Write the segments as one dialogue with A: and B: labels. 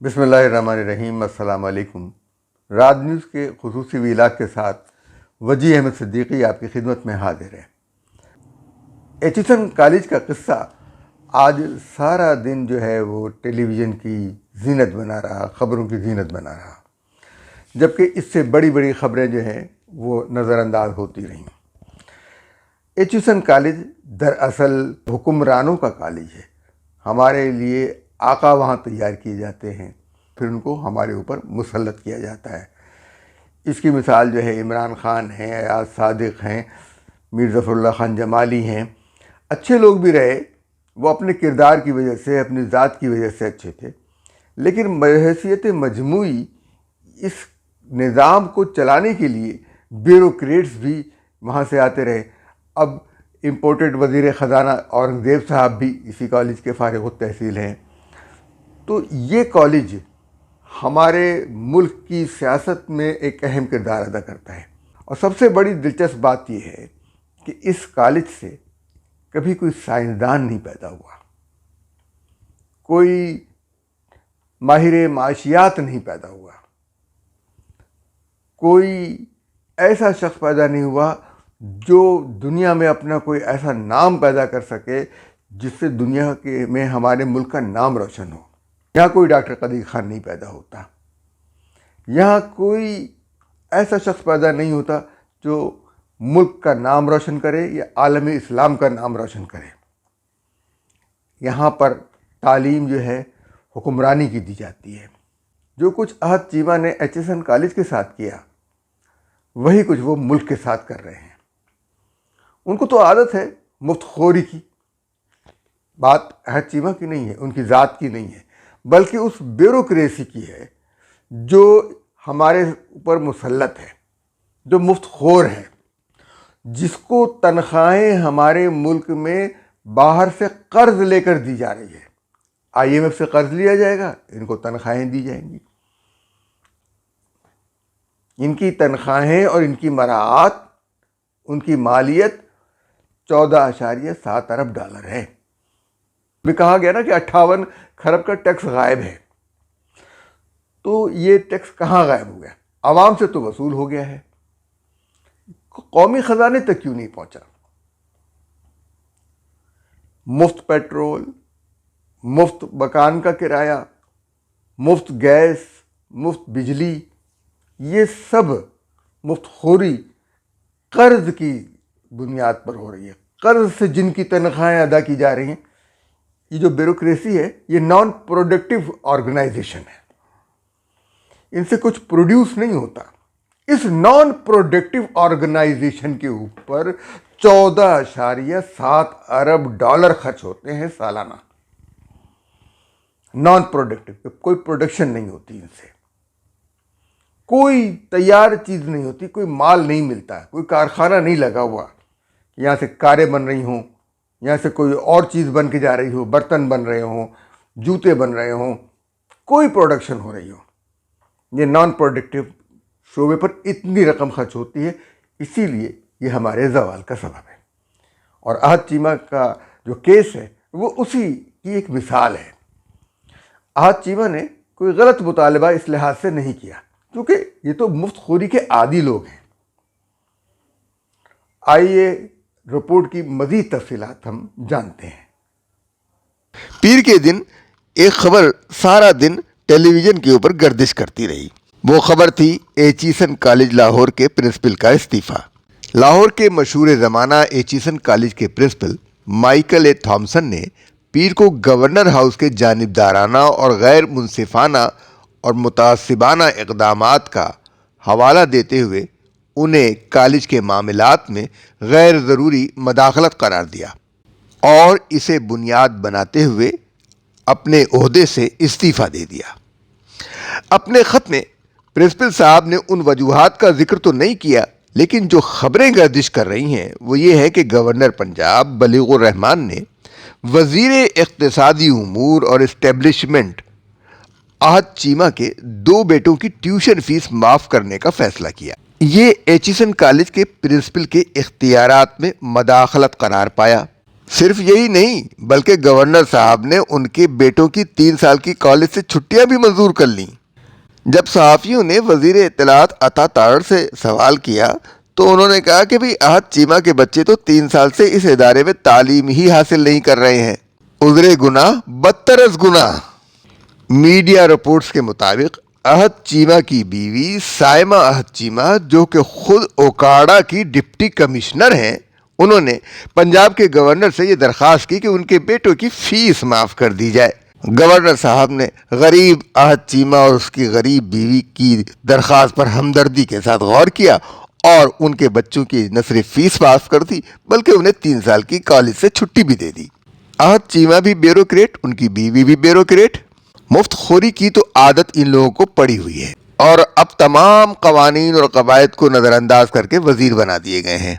A: بسم اللہ الرحمن الرحیم۔ السلام علیکم۔ رات نیوز کے خصوصی ویلاگ کے ساتھ وجی احمد صدیقی آپ کی خدمت میں حاضر ہے۔ ایچیسن کالج کا قصہ آج سارا دن جو ہے وہ ٹیلی ویژن کی زینت بنا رہا، خبروں کی زینت بنا رہا، جبکہ اس سے بڑی بڑی خبریں جو ہیں وہ نظر انداز ہوتی رہیں۔ ایچیسن کالج دراصل حکمرانوں کا کالج ہے۔ ہمارے لیے آقا وہاں تیار کیے جاتے ہیں، پھر ان کو ہمارے اوپر مسلط کیا جاتا ہے۔ اس کی مثال جو ہے عمران خان ہیں، ایاز صادق ہیں، میر ظفر اللہ خان جمالی ہیں۔ اچھے لوگ بھی رہے، وہ اپنے کردار کی وجہ سے، اپنی ذات کی وجہ سے اچھے تھے، لیکن بحیثیت مجموعی اس نظام کو چلانے کے لیے بیوروکریٹس بھی وہاں سے آتے رہے۔ اب امپورٹڈ وزیر خزانہ اورنگزیب صاحب بھی اسی کالج کے فارغ التحصیل ہیں۔ تو یہ کالج ہمارے ملک کی سیاست میں ایک اہم کردار ادا کرتا ہے، اور سب سے بڑی دلچسپ بات یہ ہے کہ اس کالج سے کبھی کوئی سائنسدان نہیں پیدا ہوا، کوئی ماہر معاشیات نہیں پیدا ہوا، کوئی ایسا شخص پیدا نہیں ہوا جو دنیا میں اپنا کوئی ایسا نام پیدا کر سکے جس سے دنیا کے میں ہمارے ملک کا نام روشن ہو۔ یہاں کوئی ڈاکٹر قدیر خان نہیں پیدا ہوتا، یہاں کوئی ایسا شخص پیدا نہیں ہوتا جو ملک کا نام روشن کرے یا عالم اسلام کا نام روشن کرے۔ یہاں پر تعلیم جو ہے حکمرانی کی دی جاتی ہے۔ جو کچھ احد چیمہ نے ایچیسن کالج کے ساتھ کیا، وہی کچھ وہ ملک کے ساتھ کر رہے ہیں۔ ان کو تو عادت ہے مفت خوری کی۔ بات احد چیمہ کی نہیں ہے، ان کی ذات کی نہیں ہے، بلکہ اس بیوروکریسی کی ہے جو ہمارے اوپر مسلط ہے، جو مفت خور ہے، جس کو تنخواہیں ہمارے ملک میں باہر سے قرض لے کر دی جا رہی ہے۔ آئی ایم ایف سے قرض لیا جائے گا، ان کو تنخواہیں دی جائیں گی۔ ان کی تنخواہیں اور ان کی مراعات، ان کی مالیت 14.7 ارب ڈالر ہے۔ بھی کہا گیا نا کہ 58 کھرب کا ٹیکس غائب ہے۔ تو یہ ٹیکس کہاں غائب ہو گیا؟ عوام سے تو وصول ہو گیا ہے، قومی خزانے تک کیوں نہیں پہنچا؟ مفت پیٹرول، مفت مکان کا کرایہ، مفت گیس، مفت بجلی، یہ سب مفت خوری قرض کی بنیاد پر ہو رہی ہے۔ قرض سے جن کی تنخواہیں ادا کی جا رہی ہیں، یہ جو بیوروکریسی ہے یہ نان پروڈکٹیو آرگنائزیشن ہے۔ ان سے کچھ پروڈیوس نہیں ہوتا۔ اس نان پروڈکٹیو آرگنائزیشن کے اوپر 14.7 ارب ڈالر خرچ ہوتے ہیں سالانہ۔ نان پروڈکٹیو، کوئی پروڈکشن نہیں ہوتی، ان سے کوئی تیار چیز نہیں ہوتی، کوئی مال نہیں ملتا، کوئی کارخانہ نہیں لگا ہوا، یہاں سے کاریں بن رہی ہوں، یہاں سے کوئی اور چیز بن کے جا رہی ہو، برتن بن رہے ہوں، جوتے بن رہے ہوں، کوئی پروڈکشن ہو رہی ہو۔ یہ نان پروڈکٹیو شعبے پر اتنی رقم خرچ ہوتی ہے، اسی لیے یہ ہمارے زوال کا سبب ہے۔ اور احد چیمہ کا جو کیس ہے وہ اسی کی ایک مثال ہے۔ احد چیمہ نے کوئی غلط مطالبہ اس لحاظ سے نہیں کیا کیونکہ یہ تو مفت خوری کے عادی لوگ ہیں۔ آئیے رپورٹ کی مزید تفصیلات ہم جانتے ہیں۔
B: پیر کے دن ایک خبر سارا دن ٹیلی ویژن کے اوپر گردش کرتی رہی۔ وہ خبر تھی ایچیسن کالج لاہور کے پرنسپل کا استعفیٰ۔ لاہور کے مشہور زمانہ ایچیسن کالج کے پرنسپل مائیکل اے تھامسن نے پیر کو گورنر ہاؤس کے جانبدارانہ اور غیر منصفانہ اور متعصبانہ اقدامات کا حوالہ دیتے ہوئے انہیں کالج کے معاملات میں غیر ضروری مداخلت قرار دیا اور اسے بنیاد بناتے ہوئے اپنے عہدے سے استعفیٰ دے دیا۔ اپنے خط میں پرنسپل صاحب نے ان وجوہات کا ذکر تو نہیں کیا، لیکن جو خبریں گردش کر رہی ہیں وہ یہ ہے کہ گورنر پنجاب بلیغ الرحمان نے وزیر اقتصادی امور اور اسٹیبلشمنٹ احد چیمہ کے 2 بیٹوں کی ٹیوشن فیس معاف کرنے کا فیصلہ کیا۔ یہ ایچیسن کالج کے پرنسپل کے اختیارات میں مداخلت قرار پایا۔ صرف یہی نہیں بلکہ گورنر صاحب نے ان کے بیٹوں کی 3 سال کی کالج سے چھٹیاں بھی منظور کر لیں۔ جب صحافیوں نے وزیر اطلاعات عطا تارڑ سے سوال کیا تو انہوں نے کہا کہ احد چیمہ کے بچے تو 3 سال سے اس ادارے میں تعلیم ہی حاصل نہیں کر رہے ہیں، عذر گناہ بدتر از گناہ۔ میڈیا رپورٹس کے مطابق احد چیمہ کی بیوی سائمہ احد چیمہ، جو کہ خود اوکاڑا کی ڈپٹی کمشنر ہیں، انہوں نے پنجاب کے گورنر سے یہ درخواست کی کہ ان کے بیٹوں کی فیس معاف کر دی جائے۔ گورنر صاحب نے غریب احد چیمہ اور اس کی غریب بیوی کی درخواست پر ہمدردی کے ساتھ غور کیا اور ان کے بچوں کی نہ صرف فیس معاف کر دی بلکہ انہیں 3 سال کی کالج سے چھٹی بھی دے دی۔ احد چیمہ بھی بیوروکریٹ، ان کی بیوی بھی بیوروکریٹ۔ مفت خوری کی تو عادت ان لوگوں کو پڑی ہوئی ہے اور اب تمام قوانین اور قواعد کو نظر انداز کر کے وزیر بنا دیے گئے ہیں۔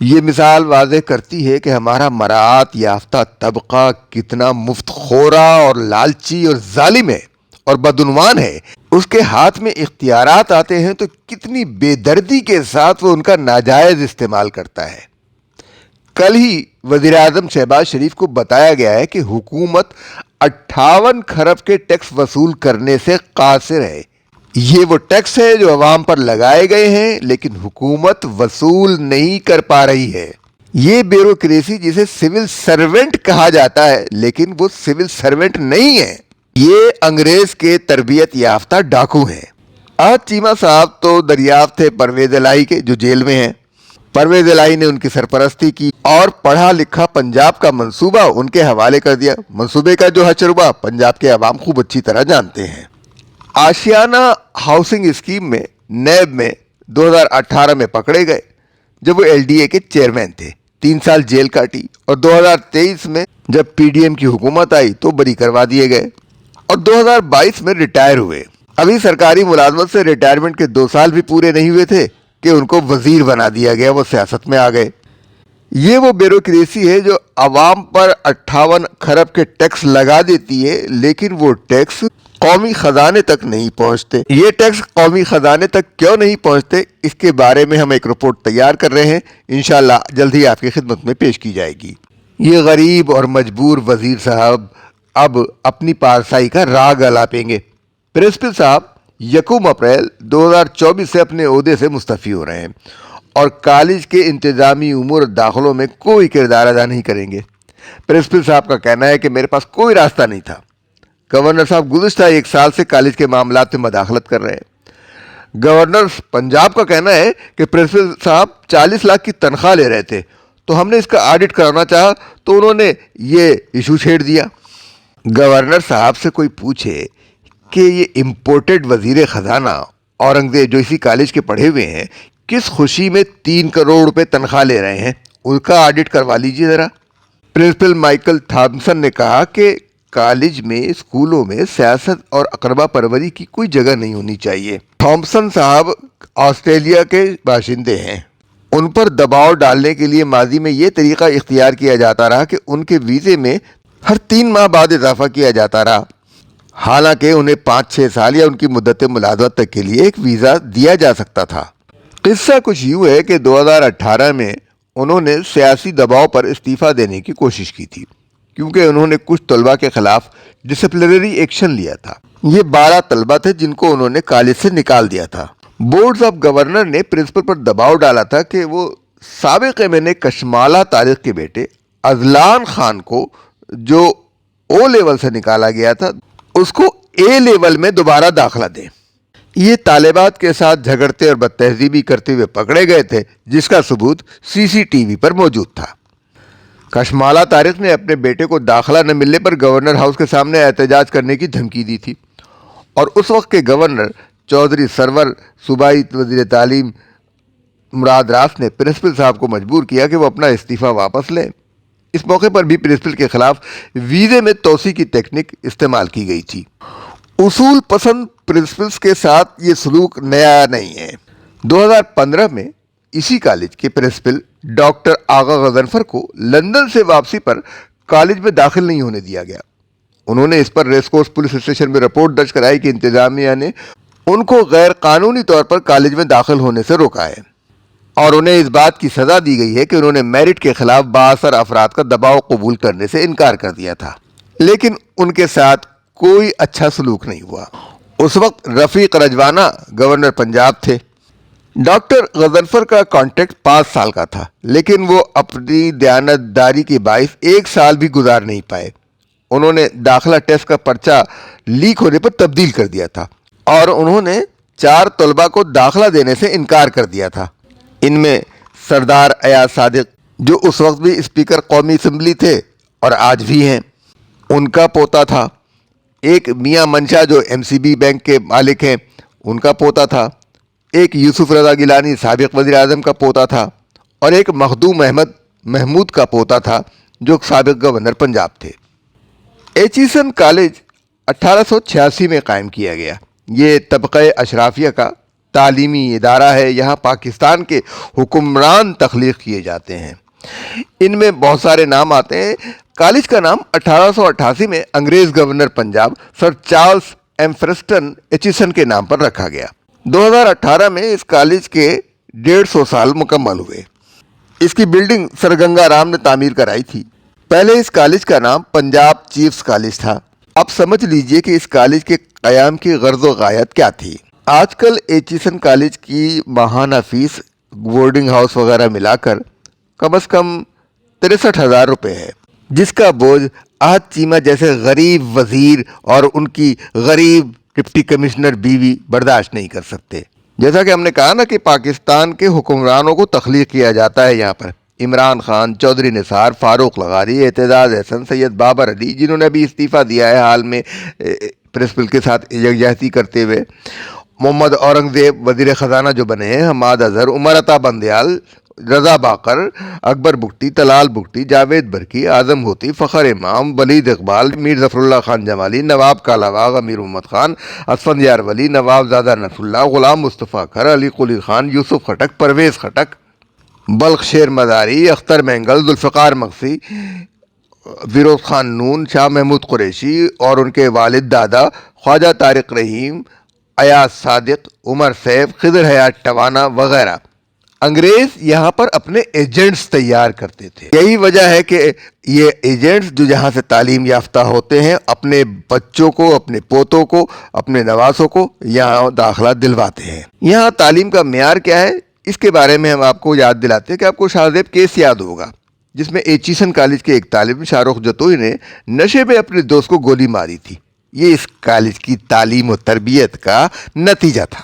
B: یہ مثال واضح کرتی ہے کہ ہمارا مراعات یافتہ طبقہ کتنا مفت خورا اور لالچی اور ظالم ہے اور بدعنوان ہے۔ اس کے ہاتھ میں اختیارات آتے ہیں تو کتنی بے دردی کے ساتھ وہ ان کا ناجائز استعمال کرتا ہے۔ کل ہی وزیر اعظم شہباز شریف کو بتایا گیا ہے کہ حکومت 58 کھرب کے ٹیکس وصول کرنے سے قاصر ہے۔ یہ وہ ٹیکس ہے جو عوام پر لگائے گئے ہیں لیکن حکومت وصول نہیں کر پا رہی ہے۔ یہ بیوروکریسی جسے سول سرونٹ کہا جاتا ہے لیکن وہ سول سرونٹ نہیں ہے، یہ انگریز کے تربیت یافتہ ڈاکو ہیں۔ احد چیمہ صاحب تو دریافت تھے پرویز الہی کے، جو جیل میں ہیں۔ پرویز الہی نے ان کی سرپرستی کی اور پڑھا لکھا پنجاب کا منصوبہ ان کے حوالے کر دیا۔ منصوبے کا جو حشربہ پنجاب کے عوام خوب اچھی طرح جانتے ہیں۔ آشیانہ ہاؤسنگ اسکیم میں نیب میں 2018 میں پکڑے گئے جب وہ LDA کے چیئرمین تھے، 3 سال جیل کاٹی، اور 2023 میں جب PDM کی حکومت آئی تو بری کروا دیے گئے اور 2022 میں ریٹائر ہوئے۔ ابھی سرکاری ملازمت سے ریٹائرمنٹ کے 2 سال بھی پورے نہیں ہوئے تھے کہ ان کو وزیر بنا دیا گیا، وہ سیاست میں آ گئے۔ یہ وہ بیوروکریسی ہے جو عوام پر 58 کھرب کے ٹیکس لگا دیتی ہے لیکن وہ ٹیکس قومی خزانے تک نہیں پہنچتے۔ یہ ٹیکس قومی خزانے تک کیوں نہیں پہنچتے، اس کے بارے میں ہم ایک رپورٹ تیار کر رہے ہیں، انشاءاللہ جلد ہی آپ کی خدمت میں پیش کی جائے گی۔ یہ غریب اور مجبور وزیر صاحب اب اپنی پارسائی کا راگ الاپیں گے۔ پرنسپل صاحب 1 اپریل 2024 سے اپنے عہدے سے مستعفی ہو رہے ہیں اور کالج کے انتظامی امور داخلوں میں کوئی کردار ادا نہیں کریں گے۔ پرنسپل صاحب کا کہنا ہے کہ میرے پاس کوئی راستہ نہیں تھا۔ گورنر صاحب گزشتہ 1 سال سے کالج کے معاملات میں مداخلت کر رہے ہیں۔ گورنر پنجاب کا کہنا ہے کہ پرنسپل صاحب 40 لاکھ کی تنخواہ لے رہے تھے تو ہم نے اس کا آڈٹ کرانا چاہا تو انہوں نے یہ ایشو چھیڑ دیا۔ گورنر صاحب سے کوئی پوچھے کہ یہ امپورٹڈ وزیر خزانہ اورنگزیب جو اسی کالج کے پڑھے ہوئے ہیں کس خوشی میں 3 کروڑ روپے تنخواہ لے رہے ہیں، ان کا آڈٹ کروا لیجیے ذرا۔ پرنسپل مائیکل تھامسن نے کہا کہ کالج میں، اسکولوں میں سیاست اور اقربا پروری کی کوئی جگہ نہیں ہونی چاہیے۔ تھامسن صاحب آسٹریلیا کے باشندے ہیں، ان پر دباؤ ڈالنے کے لیے ماضی میں یہ طریقہ اختیار کیا جاتا رہا کہ ان کے ویزے میں ہر 3 ماہ بعد اضافہ کیا جاتا رہا، حالانکہ انہیں 5-6 سال یا ان کی مدت ملازمت تک کے لیے ایک ویزا دیا جا سکتا تھا۔ قصہ کچھ یوں ہے کہ 2018 میں انہوں نے سیاسی دباؤ پر استعفیٰ دینے کی کوشش کی تھی کیونکہ انہوں نے کچھ طلباء کے خلاف ڈسپلنری ایکشن لیا تھا۔ یہ 12 طلباء تھے جن کو انہوں نے کالج سے نکال دیا تھا۔ بورڈز آف گورنر نے پرنسپل پر دباؤ ڈالا تھا کہ وہ سابق MNA کشمالہ طارق کے بیٹے اذلان خان کو، جو O لیول سے نکالا گیا تھا، اس کو A لیول میں دوبارہ داخلہ دیں۔ یہ طالبات کے ساتھ جھگڑتے اور بد تہذیبی کرتے ہوئے پکڑے گئے تھے جس کا ثبوت CCTV پر موجود تھا۔ کشمالہ طارق نے اپنے بیٹے کو داخلہ نہ ملنے پر گورنر ہاؤس کے سامنے احتجاج کرنے کی دھمکی دی تھی اور اس وقت کے گورنر چودھری سرور صوبائی وزیر تعلیم مراد راف نے پرنسپل صاحب کو مجبور کیا کہ وہ اپنا استعفیٰ واپس لیں۔ اس موقع پر بھی پرنسپل کے خلاف ویزے میں توسیع کی ٹیکنیک استعمال کی گئی تھی۔ اصول پسند پرنسپلز کے ساتھ یہ سلوک نیا نہیں ہے۔ 2015 میں اسی کالج کے پرنسپل ڈاکٹر آغا غضنفر کو لندن سے واپسی پر کالج میں داخل نہیں ہونے دیا گیا۔ انہوں نے اس پر ریس کورس پولیس اسٹیشن میں رپورٹ درج کرائی کہ انتظامیہ نے ان کو غیر قانونی طور پر کالج میں داخل ہونے سے روکا ہے۔ اور انہیں اس بات کی سزا دی گئی ہے کہ انہوں نے میرٹ کے خلاف بااثر افراد کا دباؤ قبول کرنے سے انکار کر دیا تھا، لیکن ان کے ساتھ کوئی اچھا سلوک نہیں ہوا۔ اس وقت رفیق رجوانہ گورنر پنجاب تھے۔ ڈاکٹر غضنفر کا کانٹریکٹ 5 سال کا تھا، لیکن وہ اپنی دیانتداری کے باعث 1 سال بھی گزار نہیں پائے۔ انہوں نے داخلہ ٹیسٹ کا پرچہ لیک ہونے پر تبدیل کر دیا تھا اور انہوں نے 4 طلباء کو داخلہ دینے سے انکار کر دیا تھا۔ ان میں سردار ایاز صادق، جو اس وقت بھی اسپیکر قومی اسمبلی تھے اور آج بھی ہیں، ان کا پوتا تھا۔ ایک میاں منشا جو MCB بینک کے مالک ہیں، ان کا پوتا تھا۔ ایک یوسف رضا گیلانی سابق وزیر اعظم کا پوتا تھا، اور ایک مخدوم احمد محمود کا پوتا تھا جو سابق گورنر پنجاب تھے۔ ایچیسن کالج 1886 میں قائم کیا گیا۔ یہ طبقہ اشرافیہ کا تعلیمی ادارہ ہے۔ یہاں پاکستان کے حکمران تخلیق کیے جاتے ہیں۔ ان میں بہت سارے نام آتے ہیں۔ کالج کا نام 1888 میں انگریز گورنر پنجاب سر چارلس ایمفرسٹن ایچیسن کے نام پر رکھا گیا۔ 2018 میں اس کالج کے 150 سال مکمل ہوئے۔ اس کی بلڈنگ سر گنگا رام نے تعمیر کرائی تھی۔ پہلے اس کالج کا نام پنجاب چیفز کالج تھا۔ اب سمجھ لیجئے کہ اس کالج کے قیام کی غرض و غایت کیا تھی۔ آج کل ایچیسن کالج کی ماہانہ فیس بورڈنگ ہاؤس وغیرہ ملا کر کم از کم 63,000 روپے ہے، جس کا بوجھ احد چیمہ جیسے غریب وزیر اور ان کی غریب ڈپٹی کمشنر بیوی برداشت نہیں کر سکتے۔ جیسا کہ ہم نے کہا نا کہ پاکستان کے حکمرانوں کو تخلیق کیا جاتا ہے یہاں پر۔ عمران خان، چودھری نثار، فاروق لغاری، اعتزاز احسن، سید بابر علی، جنہوں نے ابھی استعفیٰ دیا ہے حال میں پرنسپل کے ساتھ یکجہتی کرتے ہوئے، محمد اورنگزیب وزیر خزانہ جو بنے ہیں، حماد اظہر، عمر عطا بندیال، رضا باقر، اکبر بگٹی، طلال بگٹی، جاوید برکی، اعظم ہوتی، فخر امام، ولید اقبال، میر ظفر اللہ خان جمالی، نواب کالاواغ، امیر محمد خان، اسفندیار ولی، نواب زادہ نصر اللہ، غلام مصطفیٰ کھر، علی قلی خان، یوسف خٹک، پرویز خٹک، بلخ شیر مزاری، اختر مینگل، ذوالفقار مغسی، فیروز خان نون، شاہ محمود قریشی اور ان کے والد دادا خواجہ طارق رحیم، ایاز صادق، عمر سیف، خضر حیات ٹوانا وغیرہ۔ انگریز یہاں پر اپنے ایجنٹس تیار کرتے تھے۔ یہی وجہ ہے کہ یہ ایجنٹس جو یہاں سے تعلیم یافتہ ہوتے ہیں، اپنے بچوں کو، اپنے پوتوں کو، اپنے نواسوں کو یہاں داخلہ دلواتے ہیں۔ یہاں تعلیم کا معیار کیا ہے، اس کے بارے میں ہم آپ کو یاد دلاتے ہیں کہ آپ کو شاہ زیب کیس یاد ہوگا، جس میں ایچیسن کالج کے ایک طالب شاہ رخ جتوئی نے نشے میں اپنے دوست کو گولی ماری تھی۔ یہ اس کالج کی تعلیم و تربیت کا نتیجہ تھا۔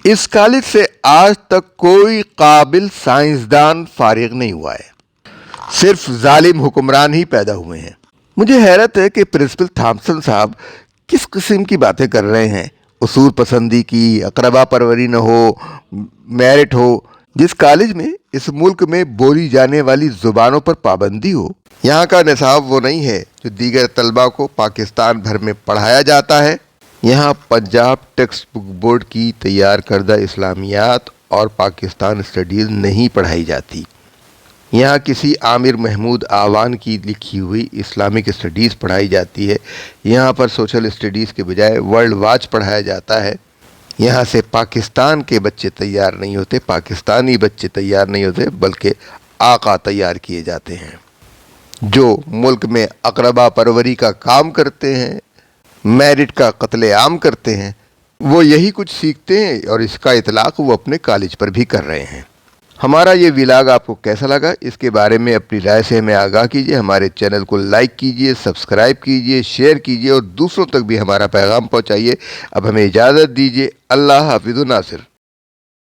B: اس کالج سے آج تک کوئی قابل سائنسدان فارغ نہیں ہوا ہے، صرف ظالم حکمران ہی پیدا ہوئے ہیں۔ مجھے حیرت ہے کہ پرنسپل تھامسن صاحب کس قسم کی باتیں کر رہے ہیں، اصول پسندی کی، اقربا پروری نہ ہو، میرٹ ہو، جس کالج میں اس ملک میں بولی جانے والی زبانوں پر پابندی ہو۔ یہاں کا نصاب وہ نہیں ہے جو دیگر طلباء کو پاکستان بھر میں پڑھایا جاتا ہے۔ یہاں پنجاب ٹیکسٹ بک بورڈ کی تیار کردہ اسلامیات اور پاکستان اسٹڈیز نہیں پڑھائی جاتی۔ یہاں کسی عامر محمود آوان کی لکھی ہوئی اسلامک اسٹڈیز پڑھائی جاتی ہے۔ یہاں پر سوشل اسٹڈیز کے بجائے ورلڈ واچ پڑھایا جاتا ہے۔ یہاں سے پاکستان کے بچے تیار نہیں ہوتے، پاکستانی بچے تیار نہیں ہوتے، بلکہ آقا تیار کیے جاتے ہیں جو ملک میں اقربا پروری کا کام کرتے ہیں، میرٹ کا قتل عام کرتے ہیں۔ وہ یہی کچھ سیکھتے ہیں اور اس کا اطلاق وہ اپنے کالج پر بھی کر رہے ہیں۔ ہمارا یہ ولاگ آپ کو کیسا لگا، اس کے بارے میں اپنی رائے سے ہمیں آگاہ کیجیے۔ ہمارے چینل کو لائک کیجیے، سبسکرائب کیجیے، شیئر کیجیے اور دوسروں تک بھی ہمارا پیغام پہنچائیے۔ اب ہمیں اجازت دیجیے۔ اللہ حافظ و ناصر۔